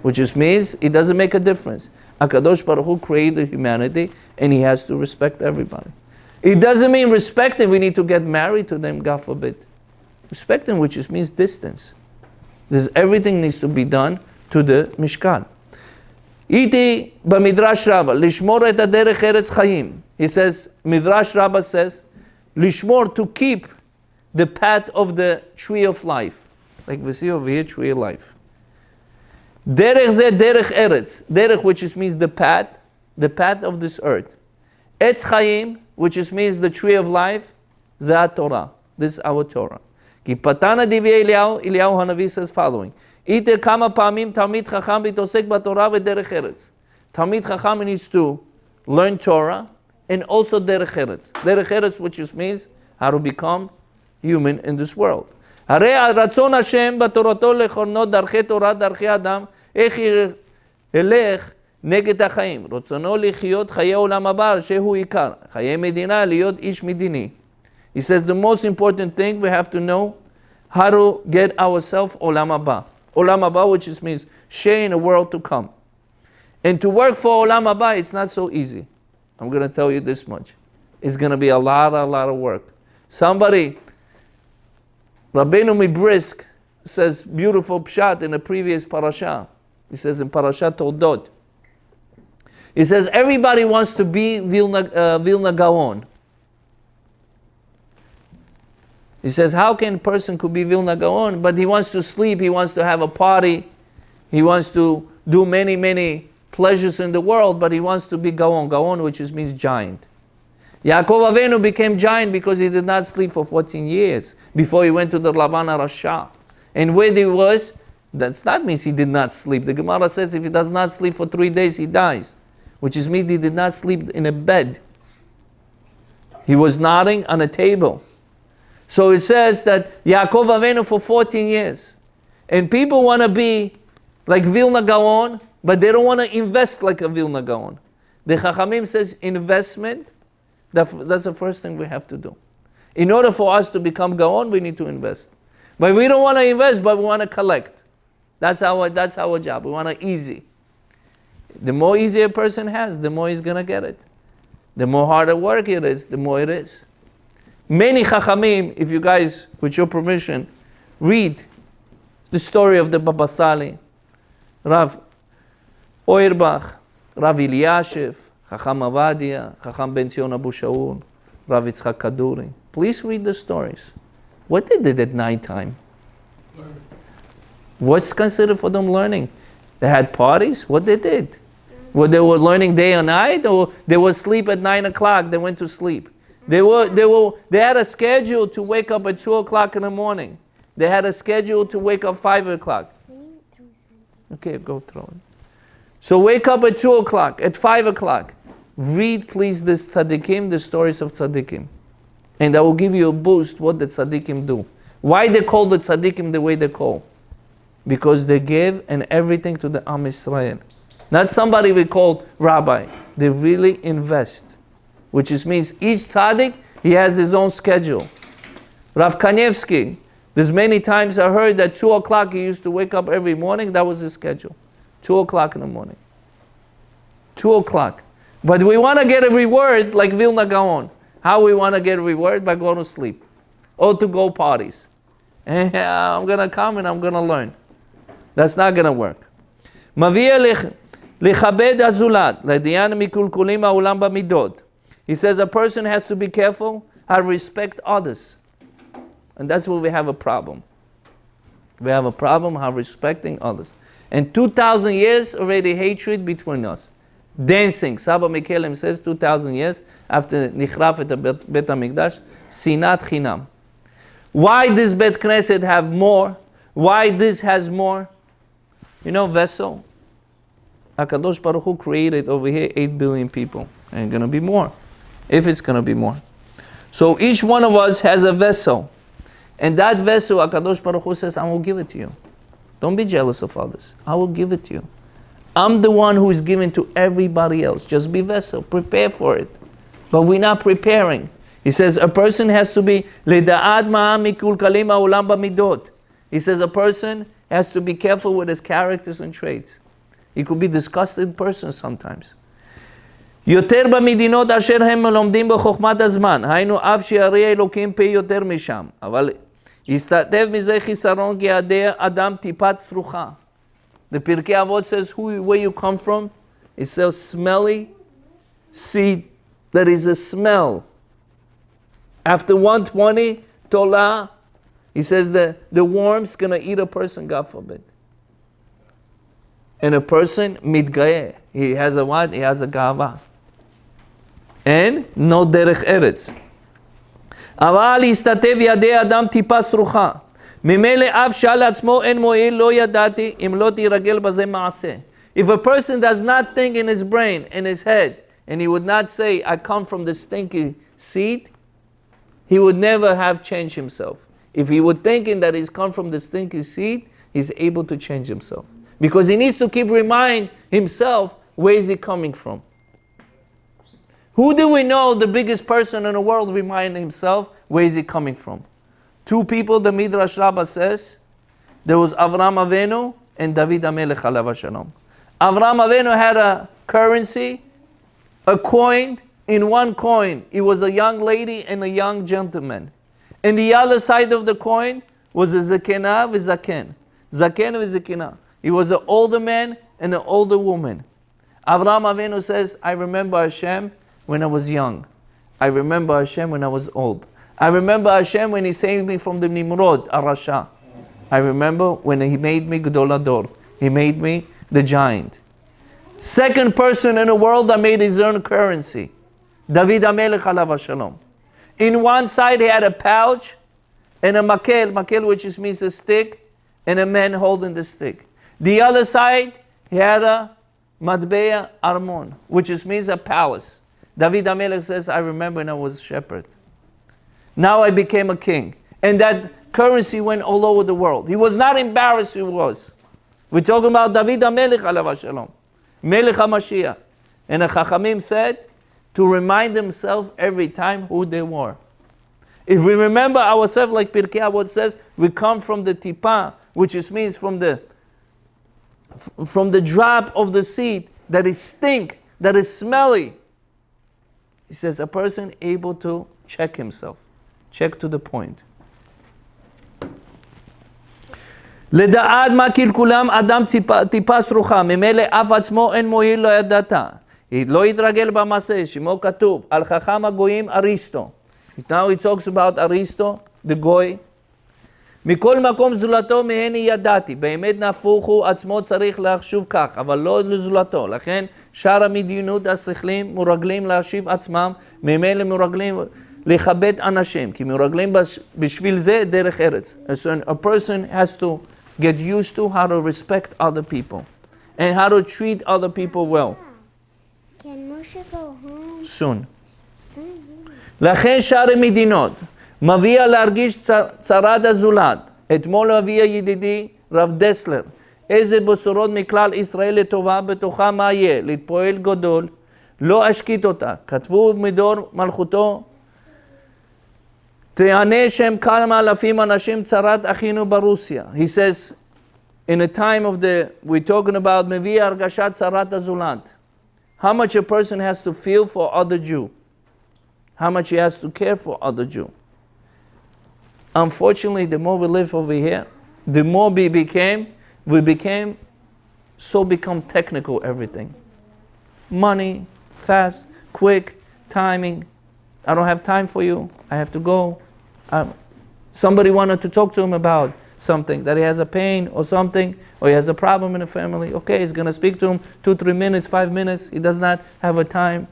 which means it doesn't make a difference. HaKadosh Baruch Hu created humanity and he has to respect everybody. It doesn't mean respecting, we need to get married to them, God forbid. Respecting, which means distance. Everything needs to be done to the Mishkan. Iti b'midrash Rabbah, lishmor et derech eretz chayim. He says, Midrash Rabbah says, lishmor, to keep the path of the tree of life. Like we see over here, tree of life. Derech ze derech eretz. Derech, which means the path of this earth. Etz chayim, which means the tree of life, ze Torah. This is our Torah. Ki patana divye Eliyahu Hanavi says following. Ite kama pamim Talmid Chacham bitosek b'Torah v'derech eretz. Talmid Chacham needs to learn Torah and also derech eretz. Derech eretz, which means how to become human in this world. הרי הרצון השם בתורתו לכוננות דרכי תורה, דרכי אדם, איך ילך נגד החיים. רצונו לחיות חיי עולם הבא, שהוא עיקר. חיי מדינה, להיות איש מדיני. He says the most important thing we have to know how to get ourselves עולם הבא. עולם הבא, which means share in the world to come. And to work for עולם הבא, it's not so easy. I'm going to tell you this much. It's going to be a lot of work. Somebody, Rabbeinu Mibrisk says beautiful pshat in the previous parasha. He says in parasha Toldot. He says everybody wants to be Vilna Gaon. He says how can a person could be Vilna Gaon, but he wants to sleep, he wants to have a party, he wants to do many pleasures in the world, but he wants to be Gaon, which means giant. Yaakov Avinu became giant because he did not sleep for 14 years before he went to the Laban Rasha. And where he was, that's not means he did not sleep. The Gemara says if he does not sleep for 3 days, he dies. Which is means he did not sleep in a bed. He was nodding on a table. So it says that Yaakov Avinu for 14 years. And people want to be like Vilna Gaon, but they don't want to invest like a Vilna Gaon. The Chachamim says investment, that's the first thing we have to do. In order for us to become Gaon, we need to invest. But we don't want to invest, but we want to collect. That's our job. We want it easy. The more easy a person has, the more he's going to get it. The more harder work it is, the more it is. Many Chachamim, if you guys, with your permission, read the story of the Baba Sali, Rav Auerbach, Rav Eliashiv, Chacham Avadia, Chacham Ben Zion Abu Shaul, Rav Yitzchak Kaduri. Please read the stories. What they did at nighttime? What's considered for them learning? They had parties? What they did? Well, they were learning day or night, or they would sleep at 9 o'clock, they went to sleep. They had a schedule to wake up at 2 o'clock in the morning. They had a schedule to wake up 5 o'clock. Okay, go throw it. So wake up at 2 o'clock, at 5 o'clock. Read, please, this tzaddikim, the stories of tzaddikim. And that will give you a boost what the tzaddikim do. Why they call the tzaddikim the way they call? Because they give and everything to the Am Yisrael. Not somebody we call rabbi. They really invest. Which means each tzaddik, he has his own schedule. Rav Kanievsky, there's many times I heard that 2 o'clock he used to wake up every morning. That was his schedule. 2 o'clock in the morning. 2 o'clock. But we want to get a reward like Vilna Gaon. How we want to get a reward? By going to sleep. Or to go parties. And I'm going to come and I'm going to learn. That's not going to work. Mavia lichabed azulat, lediyan mikulkulim ha'olam b'midot. He says a person has to be careful how to respect others. And that's where we have a problem. We have a problem how respecting others. And 2,000 years already hatred between us. Dancing. Saba Mikelem says 2,000 years after Nichraf et Bet HaMikdash. Sinat Chinam. Why does Bet Knesset have more? Why this has more? You know, vessel. HaKadosh Baruch Hu created over here 8 billion people. And going to be more. If it's going to be more. So each one of us has a vessel. And that vessel, HaKadosh Baruch Hu says, I will give it to you. Don't be jealous of others. I will give it to you. I'm the one who is giving to everybody else. Just be vessel. Prepare for it. But we're not preparing. He says a person has to be Lida'ad ma'am mikul kalim ha'olam b'midot. He says a person has to be careful with his characters and traits. He could be a disgusting person sometimes. יותר במדינות אשר הם לומדים בחוכמת הזמן, היינו אף שיראי אלוקים פי יותר משם, אבל יסתתף מזה חיסרון כי ידי אדם טיפה צרוחה. The Pirkei Avot says, where you come from, it says smelly seed, there is a smell. After 120 tolah, he says the worm's going to eat a person, God forbid. And a person, mitgaeh, he has a what? He has a gava. And no derech eretz. אבל יסתתף ידי אדם טיפה סרוחה. ממילא אף שאל עצמו אין מועיל לא ידעתי אם לא תירגל בזה מעשה. If a person does not think in his brain, in his head, and he would not say, I come from the stinky seed, he would never have changed himself. If he would thinking that he's come from the stinky seed, he's able to change himself. Because he needs to keep reminding himself, where is he coming from? Who do we know the biggest person in the world remind himself, where is he coming from? 2 people, the Midrash Rabbah says, there was Avram Avinu and David HaMelech Alav Shalom. Avram Avinu had a currency, a coin. In one coin, it was a young lady and a young gentleman. And the other side of the coin was a Zakena with Zaken. Zaken with Zakena. It was an older man and an older woman. Avram Avinu says, I remember Hashem when I was young. I remember Hashem when I was old. I remember Hashem when He saved me from the Nimrod, Arasha. I remember when He made me Gedol Ador. He made me the giant. Second person in the world that made his own currency. David HaMelech alav hashalom. In one side he had a pouch and a makel which means a stick, and a man holding the stick. The other side he had a matbeya armon, which means a palace. David HaMelech says, I remember when I was a shepherd. Now I became a king. And that currency went all over the world. He was not embarrassed, he was. We're talking about David HaMelech alav hashalom, Melech HaMashiach. And the Chachamim said to remind themselves every time who they were. If we remember ourselves, like Pirkei Avot says, we come from the tipa, which means from the drop of the seed that is stink, that is smelly. He says a person able to check himself, check to the point. לדעת מה קלקולם אדם טיפה סרוחה, ממילא אף עצמו אין מועיל לא ידעת. לא יתרגל במעשה, שמו כתוב, על חכם הגויים אריסטו. Now he talks about Aristo, the goy. מכל מקום זולתו מהני ידעתי. באמת נהפוך הוא עצמו צריך להחשוב כך, אבל לא לזולתו. לכן שאר המדיינות השכלים מורגלים להשיב עצמם, ממילא מורגלים לכבד אנשים, כי מורגלים בשביל זה דרך ארץ. So a person has to get used to how to respect other people and how to treat other people well. Can Moshe go home? Soon. לכן שאר המדינות מביא להרגיש צרת הזולת. אתמול מביא ידידי רב דסלר איזה בשורות מכלל ישראל לטובה, בתוכה מה יהיה? להתפועל גדול, לא אשקיט אותה. כתבו מדור מלכותו, תענה שם כמה אלפים אנשים צרת אחינו ברוסיה. He says, in a time of we're talking about מביא הרגשת צרת הזולת. How much a person has to feel for other Jew. How much he has to care for other Jew. Unfortunately, the more we live over here, the more we became technical everything. Money, fast, quick, timing. I don't have time for you. I have to go. Somebody wanted to talk to him about something, that he has a pain or something, or he has a problem in the family. Okay, he's going to speak to him 2-3 minutes, 5 minutes. He does not have a time.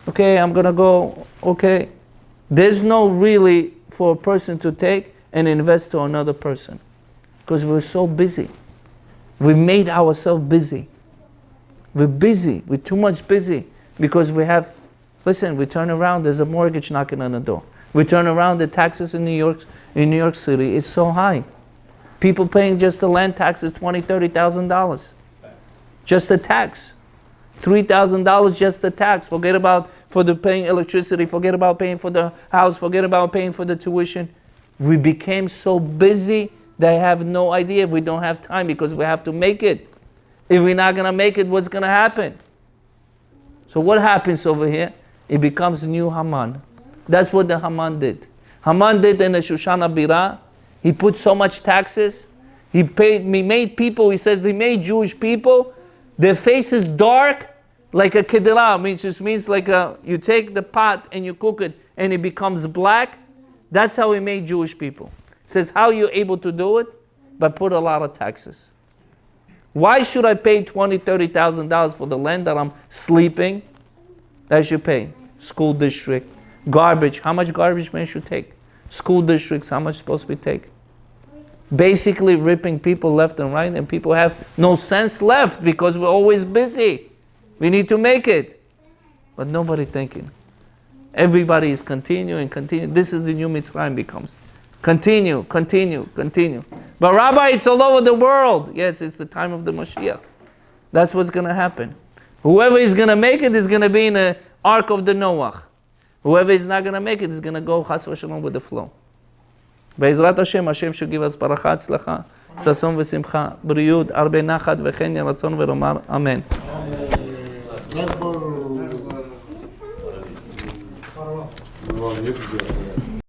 Okay, I'm going to go. Okay. There's no really for a person to take and invest to another person, because we're so busy. We made ourselves busy. We're busy. We're too much busy because we have, listen, we turn around, there's a mortgage knocking on the door. We turn around, the taxes in New York City, it's so high. People paying just the land taxes $20,000, $30,000. Just the tax. $3,000 just the tax. Forget about for the paying electricity. Forget about paying for the house. Forget about paying for the tuition. We became so busy that I have no idea. We don't have time because we have to make it. If we're not going to make it, what's going to happen? So what happens over here? It becomes new Haman. That's what the Haman did. Haman did in the Shoshana Birah. He put so much taxes. He made people, he says, he made Jewish people, their faces dark, like a kedera, which just means like you take the pot and you cook it and it becomes black. That's how he made Jewish people. Says, how are you able to do it? By put a lot of taxes. Why should I pay $20,000, $30,000 for the land that I'm sleeping? That should pay. School district, garbage. How much garbage man should take? School districts, how much supposed to be take? Basically ripping people left and right, and people have no sense left because we're always busy. We need to make it. But nobody thinking. Everybody is continuing. This is the new Mitzrayim becomes. Continue. But Rabbi, it's all over the world. Yes, it's the time of the Mashiach. That's what's going to happen. Whoever is going to make it is going to be in the Ark of the Noah. Whoever is not going to make it is going to go chas v'shalom with the flow. בעזרת השם, השם should give us ברכה, הצלחה, ששון ושמחה, בריאות, הרבה נחת וכן יהי רצון ולומר אמן. Amen.